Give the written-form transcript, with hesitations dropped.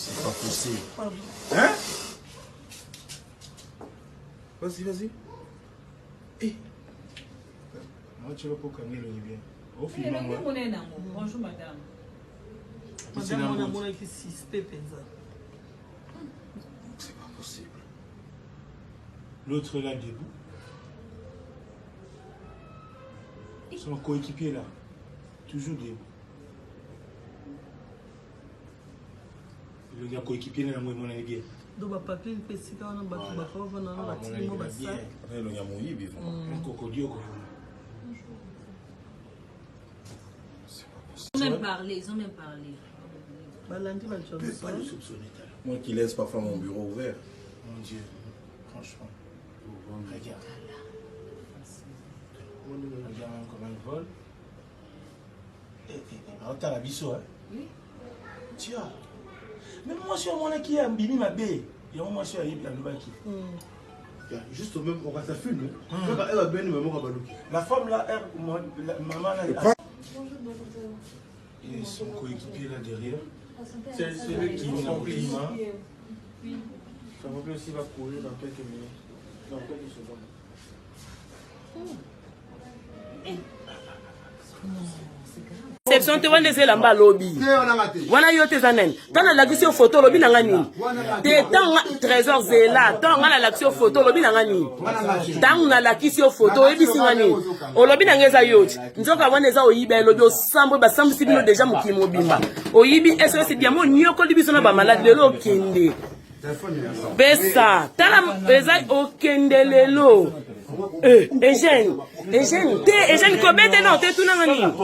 C'est pas possible. Hein? Vas-y, vas-y. Eh. Moi, tu vas pas quand même le bien. Au final, moi. Bonjour, madame. Madame, on a mon équipe 6 pépins. C'est pas possible. L'autre là debout. Son coéquipier là. Toujours debout. Le gars coéquipier là, moi, mon bien. Donc, le papier, il fait si quand on a battu, on a battu, on a battu. Le gars mouillé, bien. Un crocodile. Ils ont même parlé, ils ont même parlé. Moi qui laisse parfois mon bureau ouvert. Mon Dieu, franchement. Regarde. Regarde même comment il vole. Alors t'as la biseau, hein? Oui. Tiens. Même moi, je suis à mon qui a mbimi ma baie. Il y a un moment, je suis à Yébi à Lubaki. Juste au même, on va s'affumer. Elle va bien nous mettre La femme là, maman là, Bonjour, docteur. et son coéquipier là derrière. C'est lui qui Ils ont pris main. Oui. Ça va bien aussi va courir dans quelques minutes. Dans quelques secondes. Exception te wande se lamba lobby. Wana yo te zanen. Tana l'action photo lobby na ngani. Te tanga trésor zela. Tanga na l'action photo lobby na ngani. Tanga na l'action photo ebi singani. O lobby na ngeza yoti. Nzoka wana eza oyibe lobby o sambo ba sambo sibino deja mukimo bimba. Oyibi SOS bien mo nyoko libiso na ba malade lelo kende. Besa tala eza okende lelo. Eugène te Eugène kobete no te tuna ngani.